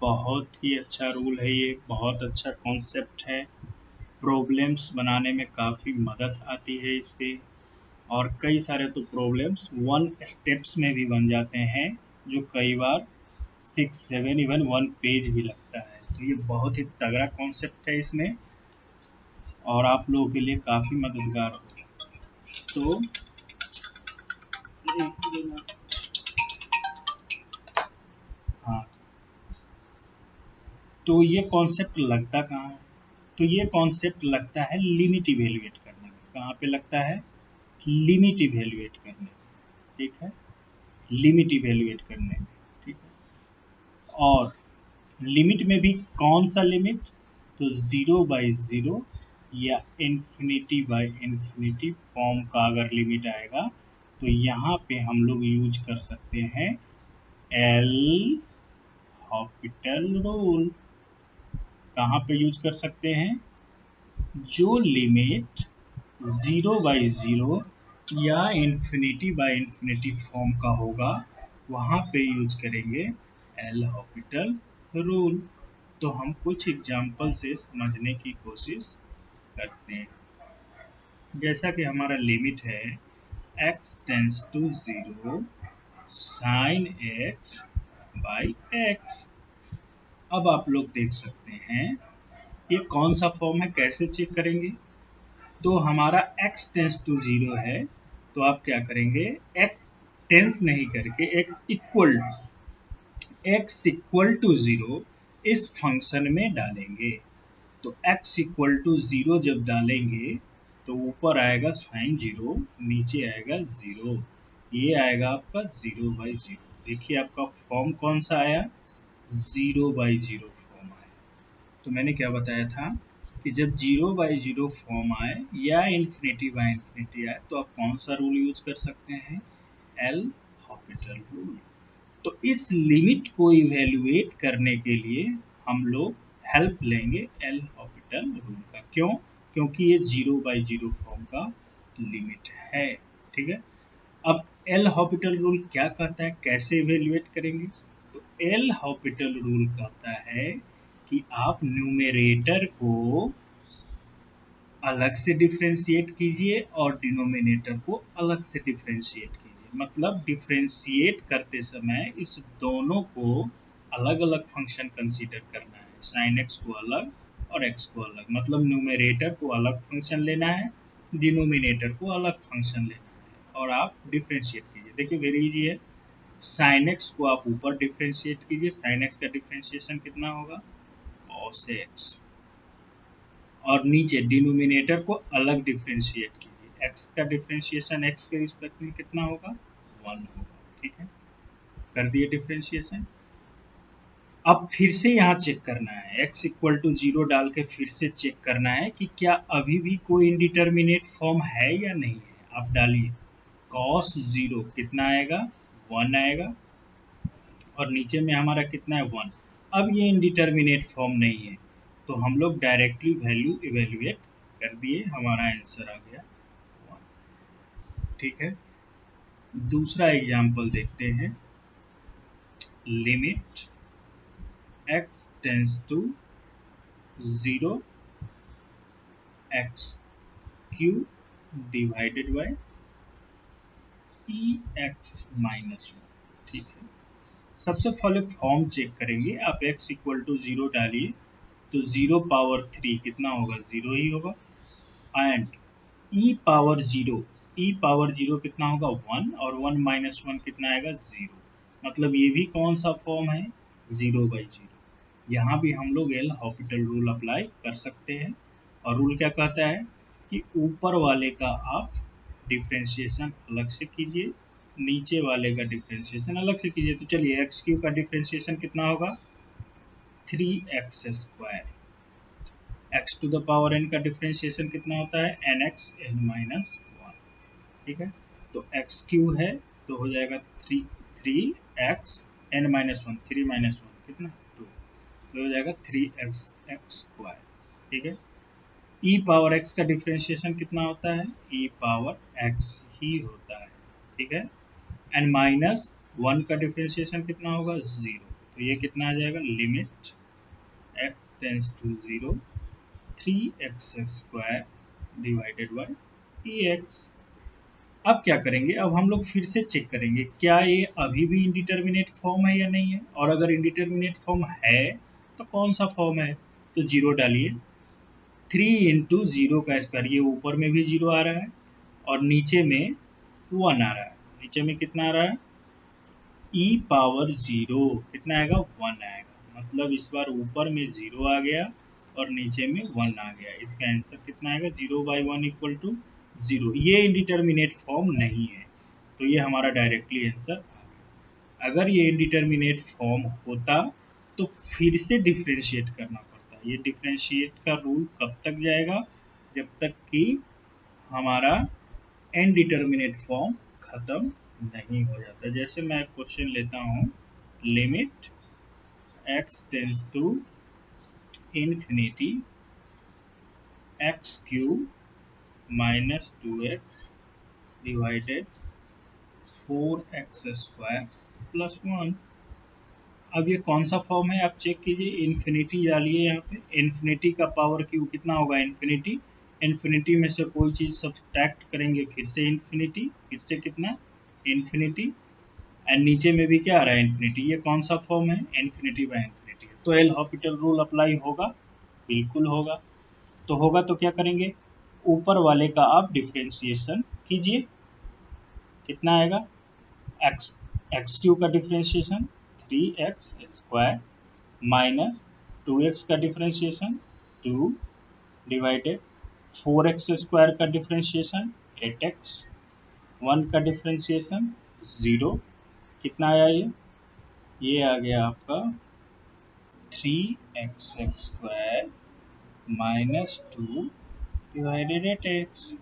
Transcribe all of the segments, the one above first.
बहुत ही अच्छा रूल है ये, बहुत अच्छा कॉन्सेप्ट है। प्रॉब्लम्स बनाने में काफ़ी मदद आती है इससे, और कई सारे तो प्रॉब्लम्स वन स्टेप्स में भी बन जाते हैं, जो कई बार 6-7 इवन 1 पेज भी लगता है। तो ये बहुत ही तगड़ा कॉन्सेप्ट है इसमें, और आप लोगों के लिए काफ़ी मददगार होगा। तो हाँ, तो ये कॉन्सेप्ट लगता कहाँ है? तो ये कॉन्सेप्ट लगता है लिमिट इवेलुएट करने में। कहाँ पे लगता है? लिमिट इवेलुएट करने में, ठीक है, लिमिट इवेलुएट करने में, ठीक है। और लिमिट में भी कौन सा लिमिट? तो 0/0 या इन्फिनिटी फॉर्म का अगर लिमिट आएगा तो यहाँ पे हम लोग यूज कर सकते हैं एल हॉपिटल रूल। कहाँ पे यूज कर सकते हैं? जो लिमिट 0/0 या इन्फिनिटी फॉर्म का होगा वहाँ पे यूज करेंगे एल हॉपिटल रूल। तो हम कुछ एग्जाम्पल से समझने की कोशिश करते हैं। जैसा कि हमारा लिमिट है x tends to 0 sine x by x। अब आप लोग देख सकते हैं ये कौन सा फॉर्म है, कैसे चेक करेंगे? तो हमारा x टेंस टू 0 है, तो आप क्या करेंगे? x टेंस नहीं करके x इक्वल टू 0 इस फंक्शन में डालेंगे। तो x इक्वल टू 0 जब डालेंगे तो ऊपर आएगा साइन 0, नीचे आएगा 0, ये आएगा आपका 0/0। देखिए आपका फॉर्म कौन सा आया? 0/0 फॉर्म आया। तो मैंने क्या बताया था कि जब 0/0 फॉर्म आए या इन्फिनिटी आए तो आप कौन सा रूल यूज कर सकते हैं? L Hôpital rule. तो इस लिमिट को इवेल्युएट करने के लिए हम लोग हेल्प लेंगे एल हॉपिटल रूल का। क्यों? क्योंकि ये 0/0 फॉर्म का लिमिट है, ठीक है। अब एल हॉपिटल रूल क्या कहता है, कैसे इवेल्युएट करेंगे? तो एल हॉपिटल रूल कहता है कि आप न्यूमेरेटर को अलग से डिफ्रेंशिएट कीजिए और डिनोमिनेटर को अलग से डिफ्रेंशिएट कीजिए। मतलब डिफ्रेंशिएट करते समय इस दोनों को अलग अलग फंक्शन कंसीडर करना है, साइन एक्स को अलग और एक्स को अलग। मतलब न्यूमेरेटर को अलग फंक्शन लेना है, डिनोमिनेटर को अलग फंक्शन लेना है, और आप डिफ्रेंशिएट कीजिए। देखिए वेरी इजी है। साइन एक्स को आप ऊपर डिफ्रेंशिएट कीजिए, साइन एक्स का डिफ्रेंशिएशन कितना होगा? cos x। और नीचे डिनोमिनेटर को अलग डिफ्रेंशिएट कीजिए, x का डिफ्रेंशिएशन x के रिस्पेक्ट में कितना होगा? 1 होगा, ठीक है। कर दिए डिफ्रेंशिएशन। अब फिर से यहाँ चेक करना है, x इक्वल टू 0 डाल के फिर से चेक करना है कि क्या अभी भी कोई इंडिटर्मिनेट फॉर्म है या नहीं है। आप डालिए cos 0 कितना आएगा? 1 आएगा, और नीचे में हमारा कितना है? 1। अब ये इंडिटर्मिनेट फॉर्म नहीं है, तो हम लोग डायरेक्टली वैल्यू इवेल्युएट कर दिए, हमारा आंसर आ गया 1, ठीक है। दूसरा एग्जांपल देखते हैं। Limit x tends to 0 x cube divided by ex minus 1, ठीक है। सबसे पहले फॉर्म चेक करेंगे। आप x इक्वल टू 0 डालिए तो 0/3 कितना होगा? 0 ही होगा। एंड e पावर 0 कितना होगा? 1, और 1 माइनस 1 कितना आएगा? 0। मतलब ये भी कौन सा फॉर्म है? 0/0। यहाँ भी हम लोग एल हॉपिटल रूल अप्लाई कर सकते हैं, और रूल क्या कहता है कि ऊपर वाले का आप डिफ्रेंशिएशन अलग से कीजिए, नीचे वाले का डिफ्रेंशिएशन अलग से कीजिए। तो चलिए एक्स क्यूब का डिफ्रेंशिएशन कितना होगा? 3x²। x to the power n का डिफ्रेंशिएशन कितना होता है? nx n-1, ठीक है। तो x क्यूब है तो हो जाएगा 3x n-1, 3 - 1 कितना? 2, तो हो जाएगा 3x², ठीक है। e पावर x का डिफ्रेंशिएशन कितना होता है? e पावर x ही होता है, ठीक है। n-1 का डिफ्रेंशिएशन कितना होगा? 0, तो ये कितना आ जाएगा, limit x tends to 0 3x square divided by x. अब क्या करेंगे, अब हम लोग फिर से चेक करेंगे क्या ये अभी भी इंडिटरमिनेट फॉर्म है या नहीं है, और अगर इंडिटरमिनेट फॉर्म है तो कौन सा फॉर्म है, तो जीरो डालिए। 3 इंटू जीरो का स्क्वायर, ये ऊपर में भी जीरो आ रहा है और नीचे में 1 आ रहा है। नीचे में कितना आ रहा है, e पावर 0 कितना आएगा, 1 आएगा। मतलब इस बार ऊपर में 0 आ गया और नीचे में 1 आ गया। इसका आंसर कितना आएगा, 0/1 इक्वल टू 0। ये इंडिटरमिनेट फॉर्म नहीं है, तो ये हमारा डायरेक्टली आंसर आ गया। अगर ये इंडिटरमिनेट फॉर्म होता तो फिर से डिफ्रेंशिएट करना पड़ता। ये डिफ्रेंशिएट का रूल कब तक जाएगा, जब तक कि हमारा इनडिटरमिनेट फॉर्म खत्म नहीं हो जाता। जैसे मैं क्वेश्चन लेता हूँ, limit x tends to infinity x cube minus 2x divided 4x square plus 1। अब ये कौन सा फॉर्म है आप चेक कीजिए, इन्फिनिटी डालिए यहाँ पे। इन्फिनिटी का पावर क्यू कितना होगा, इन्फिनिटी। इन्फिनिटी में से कोई चीज़ सब्सट्रैक्ट करेंगे, फिर से इन्फिनिटी, फिर से कितना, इन्फिनिटी। एंड नीचे में भी क्या आ रहा है, इन्फिनिटी। ये कौन सा फॉर्म है, इन्फिनिटी बाय इन्फिनिटी। तो एल हॉपिटल रूल अप्लाई होगा, बिल्कुल होगा। तो होगा तो क्या करेंगे, ऊपर वाले का आप डिफ्रेंशिएशन कीजिए। कितना आएगा, एक्स एक्स क्यू का differentiation 3x square minus 2x का डिफ्रेंशिएशन 2 डिवाइडेड 4x स्क्वायर का डिफ्रेंशिएशन 8x 1 का डिफ्रेंशिएशन 0। कितना आया ये आ गया आपका 3x square minus 2 divided 8x।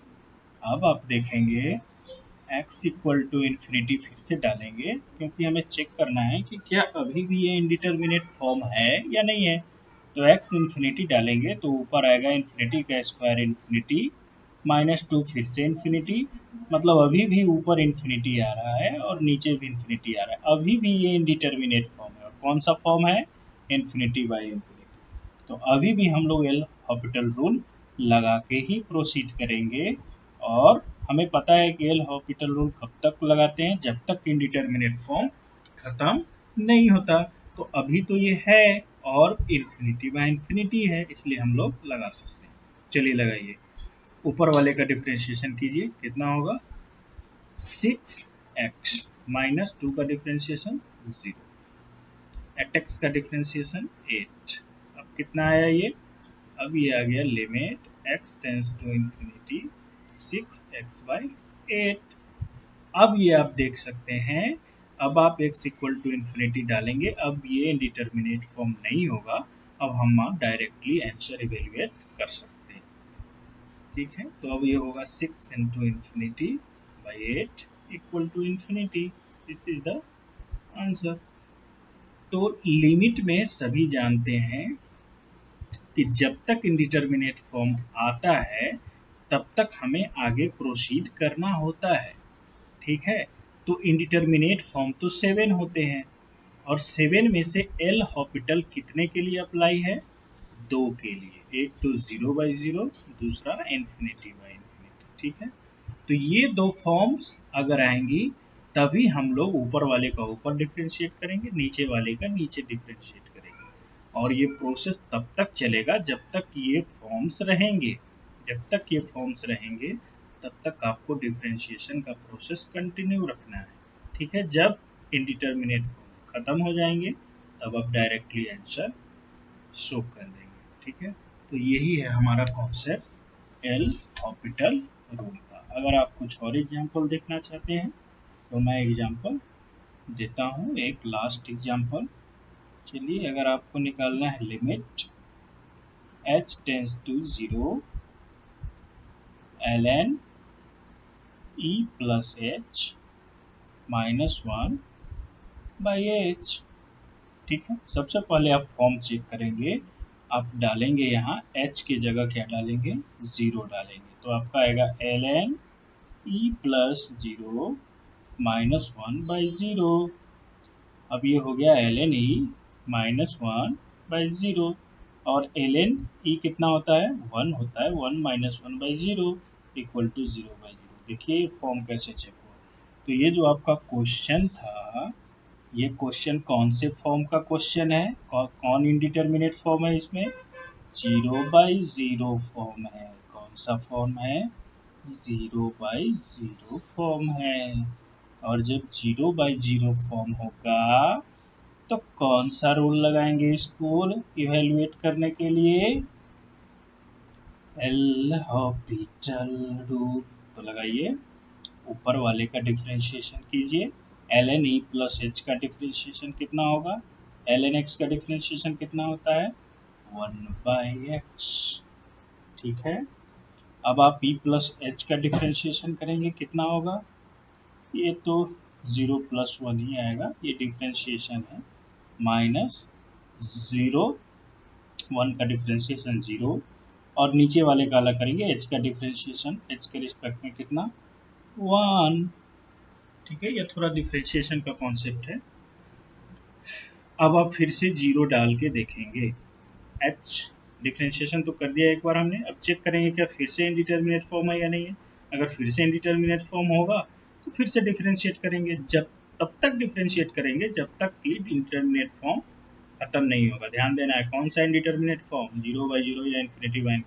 अब आप देखेंगे x इक्वल टू इन्फिनिटी फिर से डालेंगे, क्योंकि हमें चेक करना है कि क्या अभी भी ये इंडिटरमिनेट फॉर्म है या नहीं है। तो x इन्फिनिटी डालेंगे तो ऊपर आएगा इन्फिनिटी का स्क्वायर इन्फिनिटी माइनस 2 फिर से इन्फिनिटी। मतलब अभी भी ऊपर इन्फिनिटी आ रहा है और नीचे भी इन्फिनिटी आ रहा है। अभी भी ये इंडिटरमिनेट फॉर्म है। और कौन सा फॉर्म है, इन्फिनिटी बाई इन्फिनिटी। तो अभी भी हम लोग एल हॉपिटल रूल लगा के ही प्रोसीड करेंगे। और हमें पता है कि एल हॉपिटल रूल कब तक लगाते हैं, जब तक इंडिटरमिनेट फॉर्म खत्म नहीं होता। तो अभी तो ये है और इन्फिनिटी बाय इन्फिनिटी है, इसलिए हम लोग लगा सकते हैं। चलिए लगाइए, ऊपर वाले का डिफ्रेंशिएशन कीजिए। कितना होगा, 6x माइनस 2 का डिफ्रेंशिएशन 0, 8x का डिफ्रेंशिएशन 8। अब कितना आया ये, अब ये आ गया limit x tends to infinity 6x/8। अब ये आप देख सकते हैं, अब आप x इक्वल टू इन्फिनिटी डालेंगे। अब ये इंडिटरमिनेट फॉर्म नहीं होगा, अब हम डायरेक्टली आंसर इवेल्युएट कर सकते हैं। ठीक है, तो अब ये होगा 6 into infinity by 8 equal to infinity. This is the answer. तो लिमिट में सभी जानते हैं कि जब तक इंडिटरमिनेट फॉर्म आता है तब तक हमें आगे प्रोसीड करना होता है। ठीक है, तो इंडिटरमिनेट फॉर्म तो 7 होते हैं और 7 में से एल हॉपिटल कितने के लिए अप्लाई है, 2 के लिए। एक तो 0/0, दूसरा इन्फिनिटी बाई इन्फिनिटी। ठीक है, तो ये दो फॉर्म्स अगर आएंगी तभी हम लोग ऊपर वाले का ऊपर डिफ्रेंशिएट करेंगे, नीचे वाले का नीचे डिफ्रेंशिएट करेंगे। और ये प्रोसेस तब तक चलेगा जब तक ये फॉर्म्स रहेंगे। जब तक ये फॉर्म्स रहेंगे तब तक आपको डिफ्रेंशिएशन का प्रोसेस कंटिन्यू रखना है। ठीक है, जब इंडिटरमिनेट फॉर्म खत्म हो जाएंगे तब आप डायरेक्टली आंसर शो कर देंगे। ठीक है, तो यही है हमारा कॉन्सेप्ट एल हॉपिटल रूल का। अगर आप कुछ और एग्जाम्पल देखना चाहते हैं तो मैं एग्जाम्पल देता हूँ, एक लास्ट एग्जाम्पल। चलिए, अगर आपको निकालना है limit h tends to 0 ln e plus h minus 1 by h। ठीक है, सबसे पहले आप फॉर्म चेक करेंगे। आप डालेंगे यहाँ h की जगह क्या डालेंगे, 0 डालेंगे, तो आपका आएगा ln e plus 0 minus 1 by 0। अब ये हो गया ln e -1/0 और ln e कितना होता है 1 होता है 1 - 1/0 = 0/0। देखिए फॉर्म कैसे चेक हुआ। तो ये जो आपका क्वेश्चन था ये क्वेश्चन कौन से फॉर्म का क्वेश्चन है कौन इंडिटरमिनेट फॉर्म है इसमें 0/0 फॉर्म है। कौन सा फॉर्म है 0/0 फॉर्म है। और जब 0/0 फॉर्म होगा तो कौन सा रूल लगाएंगे इसको इवेल्युएट करने के लिए एल हॉपिटल रूल। तो लगाइए ऊपर वाले का डिफरेंशिएशन कीजिए ln e प्लस h का डिफरेंशिएशन कितना होगा ln x का डिफरेंशिएशन कितना होता है 1/x। ठीक है अब आप e प्लस h का डिफरेंशिएशन करेंगे कितना होगा ये तो 0 + 1 ही आएगा ये डिफरेंशिएशन है -0 1 का डिफरेंशिएशन 0 और नीचे वाले का अलग करेंगे h का डिफरेंशिएशन h के रिस्पेक्ट में कितना 1। ठीक है ये थोड़ा डिफरेंशिएशन का कॉन्सेप्ट है। अब आप फिर से 0 डाल के देखेंगे h डिफरेंशिएशन तो कर दिया एक बार हमने। अब चेक करेंगे क्या फिर से इंडिटरमिनेट फॉर्म है या नहीं है। अगर फिर से इंडिटरमिनेट फॉर्म होगा तो फिर से डिफरेंशिएट करेंगे तब तक डिफरेंशिएट करेंगे जब तक कि इंडिटरमिनेट फॉर्म खत्म नहीं होगा। ध्यान देना है कौन सा इंडिटरमिनेट फॉर्म 0/0 या ∞/∞।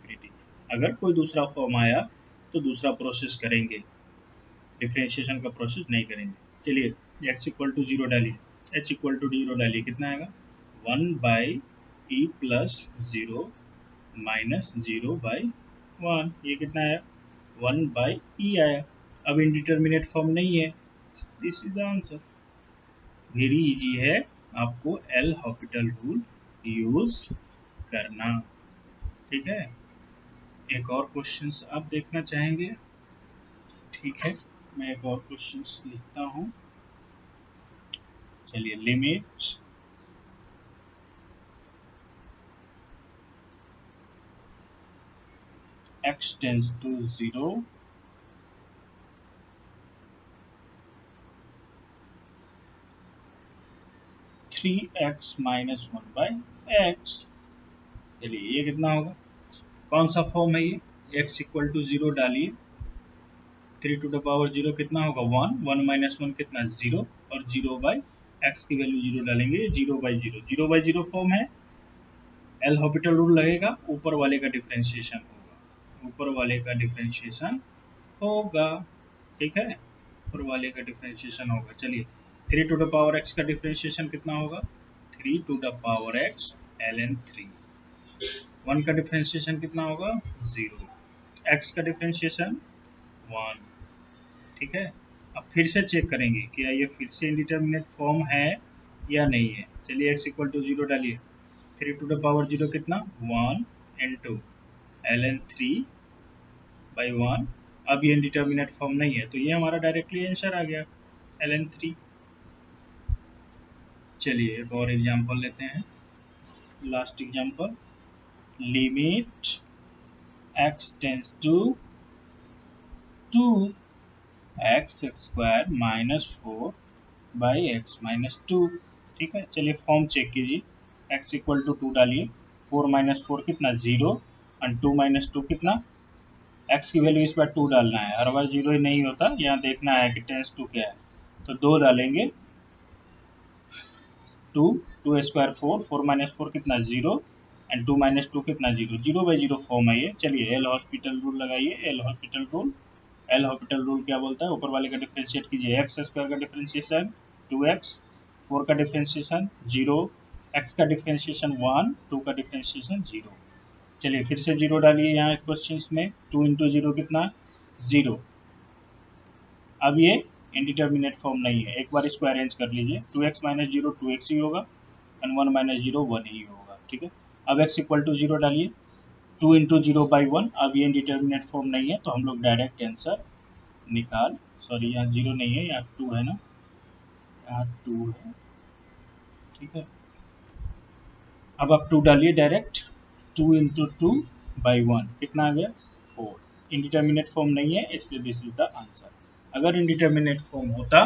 अगर कोई दूसरा फॉर्म आया तो दूसरा प्रोसेस करेंगे डिफरेंशिएशन का प्रोसेस नहीं करेंगे। चलिए x = 0 डालिए h = 0 डालिए कितना आएगा 1/e + 0 - 0/1 ये कितना आया 1/e आया। अब इंडिटरमिनेट फॉर्म नहीं है this is the answer. Very easy है आपको एल हॉपिटल रूल यूज करना। ठीक है एक और क्वेश्चंस आप देखना चाहेंगे। ठीक है मैं एक और क्वेश्चंस लिखता हूँ। चलिए limit x tends to 0 3x - 1/x। चलिए ये कितना होगा कौन सा फॉर्म है ये x = 0 डालिए 3⁻0 कितना होगा 1 1 - 1 कितना 0 और 0/x की वैल्यू 0 डालेंगे 0/0 0/0 फॉर्म है एल हॉपिटल रूल लगेगा ऊपर वाले का डिफरेंशिएशन होगा ऊपर वाले का डिफरेंशिएशन होगा। ठीक है ऊपर वाले का डिफरेंशिएशन होगा। चलिए 3⁻x का डिफरेंशिएशन कितना होगा 3⁻x ln 3 1 का डिफरेंशिएशन कितना होगा 0 x का डिफरेंशिएशन 1। ठीक है अब फिर से चेक करेंगे क्या ये फिर से इंडिटरमिनेट फॉर्म है या नहीं है। चलिए x = 0 डालिए 3⁻0 कितना 1 × ln 3/1। अब ये इंडिटरमिनेट फॉर्म नहीं है तो ये हमारा डायरेक्टली आंसर आ गया ln 3। चलिए एक और एग्जांपल लेते हैं last example limit x tends to 2x² - 4/x - 2। ठीक है चलिए फॉर्म चेक कीजिए x = 2 डालिए 4 - 4 कितना 0 और 2 - 2 कितना x की वैल्यू इस बार 2 डालना है हर बार 0 ही नहीं होता यहाँ देखना है कि टेंस टू क्या है तो 2 डालेंगे 2 2² 4 4 - 4 कितना 0 एंड 2 - 2 कितना 0 0/0 फॉर्म है ये। चलिए एल हॉस्पिटल रूल लगाइए एल हॉस्पिटल रूल क्या बोलता है ऊपर वाले का डिफरेंशिएट कीजिए x² का डिफरेंशिएशन 2x 4 का डिफरेंशिएशन 0 x का डिफरेंशिएशन 1 2 का डिफरेंशिएशन 0। चलिए फिर से 0 डालिए यहाँ क्वेश्चंस में 2 × 0 कितना 0। अब ये इंडिटरमिनेट फॉर्म नहीं है एक बार इसको अरेंज कर लीजिए 2x - 0 2x ही होगा एंड 1 - 0 1 ही होगा। ठीक है अब x = 0 डालिए 2 × 0/1। अब ये इंडिटरमिनेट फॉर्म नहीं है तो हम लोग डायरेक्ट आंसर निकाल सॉरी यहाँ 0 नहीं है यहाँ 2 है ना यहाँ 2 है। ठीक है अब आप 2 डालिए डायरेक्ट 2 × 2/1 कितना आ गया 4। इंडिटरमिनेट फॉर्म नहीं है इसलिए दिस इज द आंसर। अगर इंडिटरमिनेट फॉर्म होता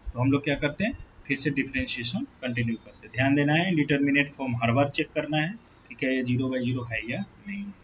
तो हम लोग क्या करते हैं फिर से डिफ्रेंशिएशन कंटिन्यू करते, ध्यान देना है इंडिटरमिनेट फॉर्म हर बार चेक करना है कि क्या ये 0/0 है या नहीं है।